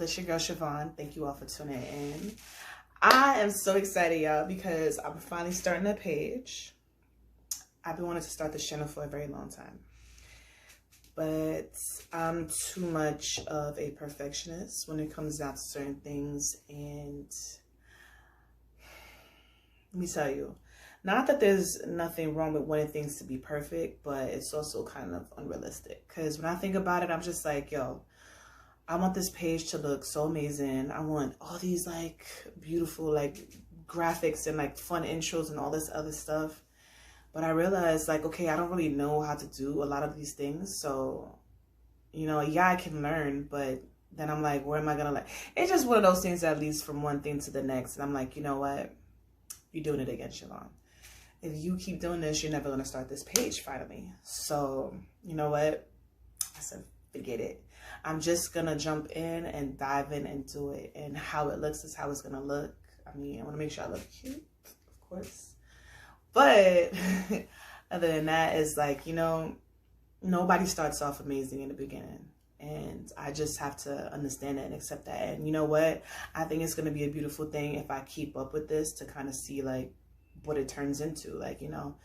It's your girl Siobhan. Thank you all for tuning in. I am so excited, y'all, because I'm finally starting a page. I've been wanting to start this channel for a very long time, but I'm too much of a perfectionist when it comes down to certain things. And let me tell you, not that there's nothing wrong with wanting things to be perfect, but it's also kind of unrealistic. Because when I think about it, I'm just like, yo, I want this page to look so amazing. I want all these like beautiful like graphics and like fun intros and all this other stuff. But I realized like, okay, I don't really know how to do a lot of these things. So, you know, yeah, I can learn, but then I'm like, where am I going to like, it's just one of those things that leads from one thing to the next. And I'm like, you know what? You're doing it again, Siobhan. If you keep doing this, you're never going to start this page finally. So, you know what? I said, forget it. I'm just going to jump in and dive in and do it. And how it looks is how it's going to look. I mean, I want to make sure I look cute, of course. But other than that, it's like, you know, nobody starts off amazing in the beginning. And I just have to understand that and accept that. And you know what? I think it's going to be a beautiful thing if I keep up with this to kind of see like what it turns into, like, you know,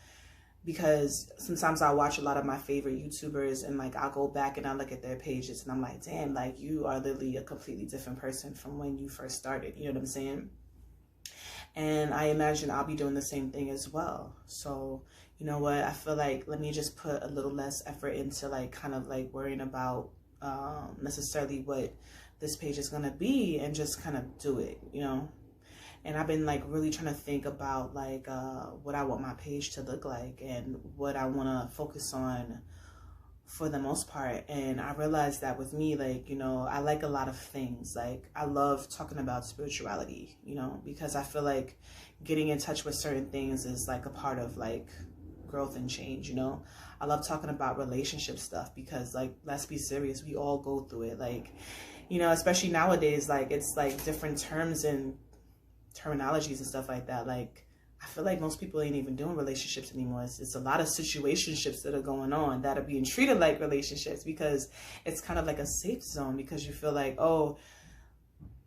because sometimes I watch a lot of my favorite YouTubers and like I'll go back and I look at their pages and I'm like, damn, like you are literally a completely different person from when you first started. You know what I'm saying? And I imagine I'll be doing the same thing as well. So, you know what? I feel like let me just put a little less effort into like kind of like worrying about necessarily what this page is going to be and just kind of do it, you know? And I've been like really trying to think about like what I want my page to look like and what I want to focus on for the most part. And I realized that with me, like, you know, I like a lot of things. Like I love talking about spirituality, you know, because I feel like getting in touch with certain things is like a part of like growth and change, you know. I love talking about relationship stuff because like, let's be serious, we all go through it. Like, you know, especially nowadays, like it's like different terms and terminologies and stuff like that. Like I feel like most people ain't even doing relationships anymore. It's a lot of situationships that are going on that are being treated like relationships because it's kind of like a safe zone because you feel like, oh,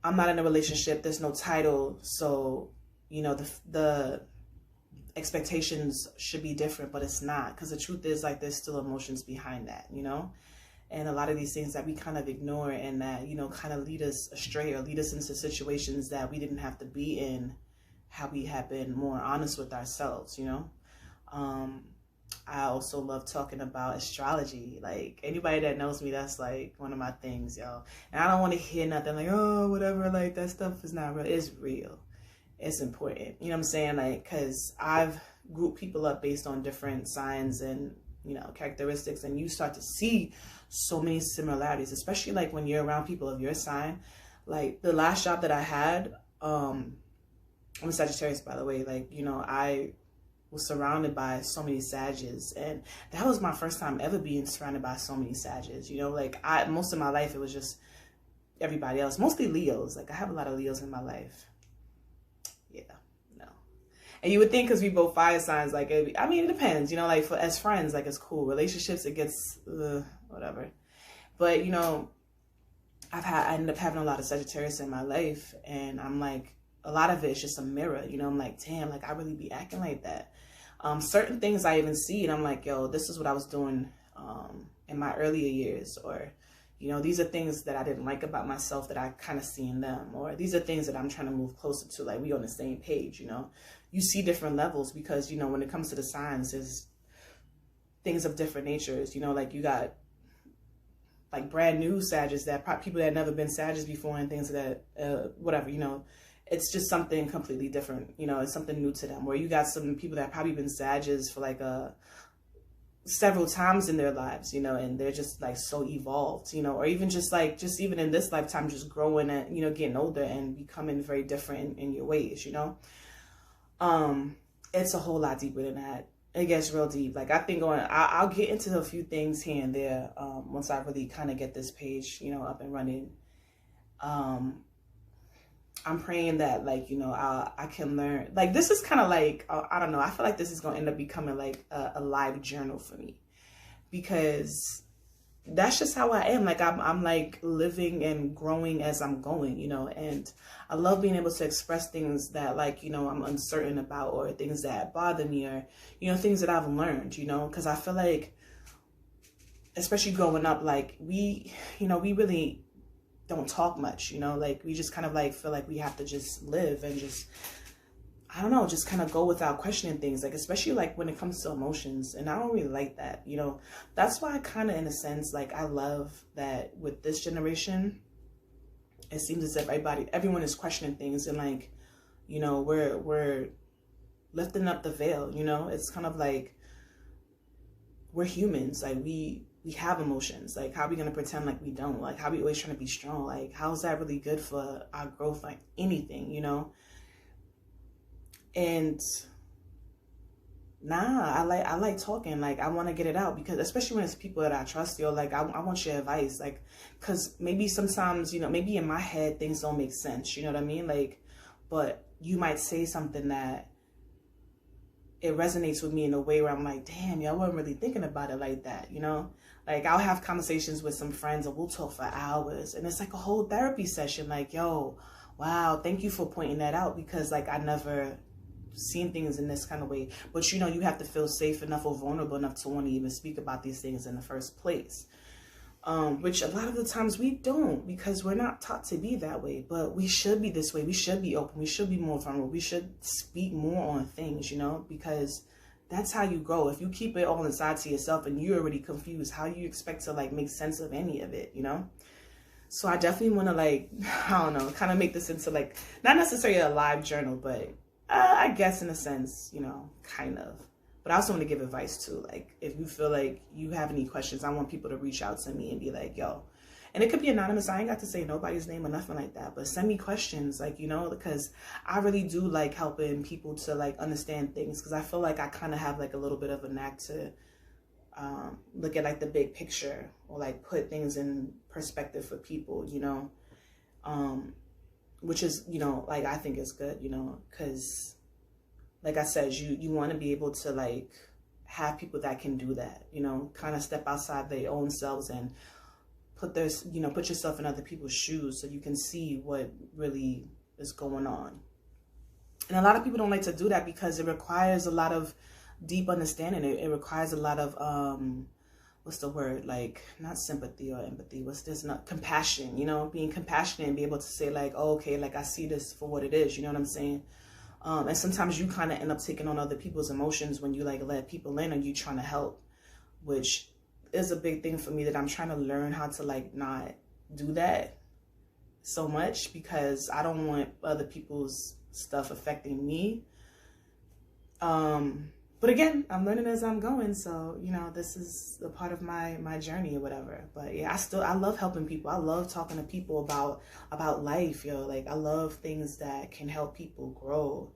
I'm not in a relationship, there's no title, so you know the expectations should be different, but it's not, because the truth is like there's still emotions behind that, you know. And a lot of these things that we kind of ignore and that, you know, kind of lead us astray or lead us into situations that we didn't have to be in, how we have been more honest with ourselves, you know. I also love talking about astrology. Like anybody that knows me, that's like one of my things, yo. And I don't want to hear nothing like, oh, whatever, like that stuff is not real. It's real. It's important. You know what I'm saying? Like, because I've grouped people up based on different signs and, you know, characteristics, and you start to see so many similarities, especially like when you're around people of your sign. Like the last job that I had, I'm a Sagittarius, by the way. Like, you know, I was surrounded by so many Sages, and that was my first time ever being surrounded by so many Sages. You know, like most of my life it was just everybody else, mostly Leos. Like I have a lot of Leos in my life. Yeah, no. And you would think because we both fire signs, like, I mean, it depends, you know, like as friends, like it's cool. Relationships, it gets whatever. But, you know, I ended up having a lot of Sagittarius in my life, and I'm like, a lot of it is just a mirror, you know. I'm like, damn, like I really be acting like that. Certain things I even see, and I'm like, yo, this is what I was doing in my earlier years, or, you know, these are things that I didn't like about myself that I kind of see in them, or these are things that I'm trying to move closer to, like we on the same page, you know. You see different levels because, you know, when it comes to the signs, there's things of different natures, you know, like you got like brand new Sages that people that never been Sages before and things that, whatever, you know, it's just something completely different, you know, it's something new to them. Where you got some people that probably been Sages for like several times in their lives, you know, and they're just like so evolved, you know, or even just like, just even in this lifetime, just growing and, you know, getting older and becoming very different in your ways, you know. It's a whole lot deeper than that. It gets real deep. Like I think I'll get into a few things here and there once I really kind of get this page, you know, up and running. I'm praying that, like, you know, I can learn. Like, this is kind of like, I don't know. I feel like this is going to end up becoming like a live journal for me, because that's just how I am. Like I'm like living and growing as I'm going, you know, and I love being able to express things that, like, you know, I'm uncertain about, or things that bother me, or, you know, things that I've learned, you know, because I feel like, especially growing up, like we, you know, we really don't talk much, you know, like we just kind of like feel like we have to just live and just, I don't know, just kind of go without questioning things, like, especially like when it comes to emotions. And I don't really like that, you know. That's why I kind of, in a sense, like, I love that with this generation, it seems as if everyone is questioning things, and like, you know, we're lifting up the veil, you know. It's kind of like we're humans, like we have emotions. Like, how are we gonna pretend like we don't? Like, how are we always trying to be strong? Like, how is that really good for our growth? Like anything, you know. And nah, I like talking. Like, I want to get it out, because especially when it's people that I trust, yo, like I want your advice, like, because maybe sometimes, you know, maybe in my head things don't make sense, you know what I mean? Like, but you might say something that it resonates with me in a way where I'm like, damn, yo, I wasn't really thinking about it like that, you know? Like, I'll have conversations with some friends and we'll talk for hours, and it's like a whole therapy session. Like, yo, wow, thank you for pointing that out, because like I never seen things in this kind of way. But you know, you have to feel safe enough or vulnerable enough to want to even speak about these things in the first place, which a lot of the times we don't, because we're not taught to be that way. But we should be this way. We should be open. We should be more vulnerable. We should speak more on things, you know, because that's how you grow. If you keep it all inside to yourself and you're already confused, how you expect to like make sense of any of it, you know? So I definitely want to, like, I don't know, kind of make this into like, not necessarily a live journal, but I guess in a sense, you know, kind of. But I also want to give advice too. Like, if you feel like you have any questions, I want people to reach out to me and be like, yo, and it could be anonymous. I ain't got to say nobody's name or nothing like that, but send me questions, like, you know, because I really do like helping people to like understand things, because I feel like I kind of have like a little bit of a knack to look at like the big picture, or like put things in perspective for people, you know. Which is, you know, like, I think is good, you know, because like I said, you want to be able to like have people that can do that, you know, kind of step outside their own selves and put yourself in other people's shoes, so you can see what really is going on. And a lot of people don't like to do that because it requires a lot of deep understanding. It requires a lot of what's the word, like, not sympathy or empathy, what's this, not compassion, you know, being compassionate and be able to say like, oh, okay, like I see this for what it is, you know what I'm saying? And sometimes you kind of end up taking on other people's emotions when you like let people in and you trying to help, which is a big thing for me, that I'm trying to learn how to like not do that so much, because I don't want other people's stuff affecting me. But again, I'm learning as I'm going. So, you know, this is a part of my journey or whatever. But yeah, I love helping people. I love talking to people about life, yo. Like, I love things that can help people grow.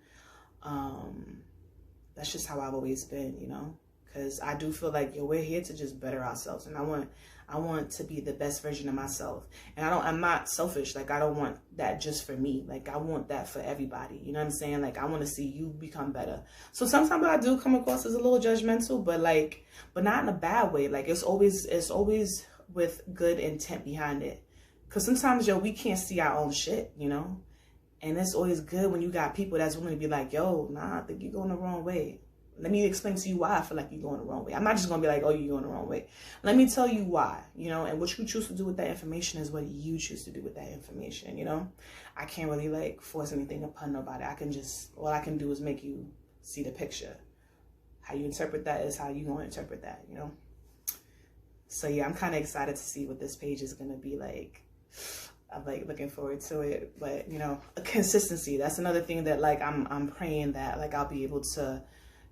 That's just how I've always been, you know, because I do feel like, yo, we're here to just better ourselves. And I want to be the best version of myself. And I'm not selfish. Like, I don't want that just for me. Like, I want that for everybody. You know what I'm saying? Like, I want to see you become better. So sometimes I do come across as a little judgmental, but not in a bad way. Like, it's always with good intent behind it. Because sometimes, yo, we can't see our own shit, you know? And it's always good when you got people that's willing to be like, yo, nah, I think you're going the wrong way. Let me explain to you why I feel like you're going the wrong way. I'm not just going to be like, oh, you're going the wrong way. Let me tell you why, you know, and what you choose to do with that information is what you choose to do with that information, you know. I can't really like force anything upon nobody. All I can do is make you see the picture. How you interpret that is how you're going to interpret that, you know. So yeah, I'm kind of excited to see what this page is going to be like. I'm like looking forward to it. But, you know, consistency, that's another thing that like I'm praying that like I'll be able to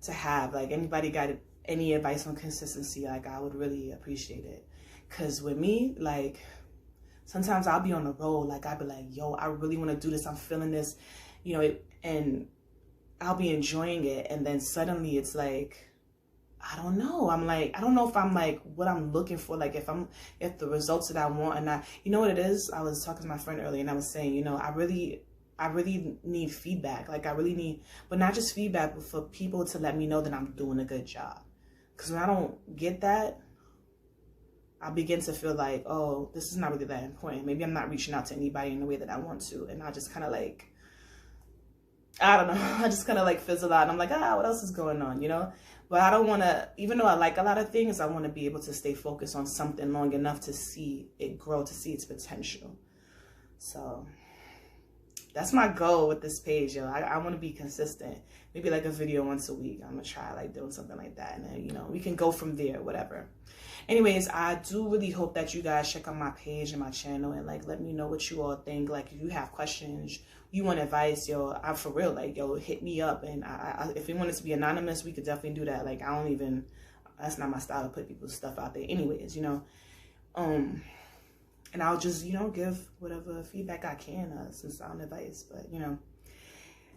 have. Like, anybody got any advice on consistency, like, I would really appreciate it. Because with me, like, sometimes I'll be on the road, like, I'll be like, yo, I really want to do this, I'm feeling this, you know, and I'll be enjoying it, and then suddenly it's like, I don't know, I'm like, I don't know if I'm like what I'm looking for, like if the results that I want are not, you know what it is? I was talking to my friend earlier and I was saying, you know, I really need feedback. Like, I really need, but not just feedback, but for people to let me know that I'm doing a good job. Because when I don't get that, I begin to feel like, oh, this is not really that important. Maybe I'm not reaching out to anybody in the way that I want to. And I just kind of like, I don't know. I just kind of like fizzle out. And I'm like, what else is going on, you know? But I don't want to, even though I like a lot of things, I want to be able to stay focused on something long enough to see it grow, to see its potential. So that's my goal with this page, yo. I want to be consistent. Maybe like a video once a week. I'm going to try like doing something like that. And then, you know, we can go from there, whatever. Anyways, I do really hope that you guys check out my page and my channel and like let me know what you all think. Like if you have questions, you want advice, yo, I'm for real. Like, yo, hit me up. And if you want it to be anonymous, we could definitely do that. Like, I don't even, that's not my style to put people's stuff out there anyways, you know. And I'll just, you know, give whatever feedback I can, since I'm advice. But, you know,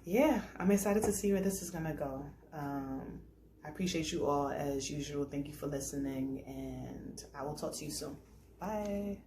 yeah, I'm excited to see where this is going to go. I appreciate you all as usual. Thank you for listening, and I will talk to you soon. Bye.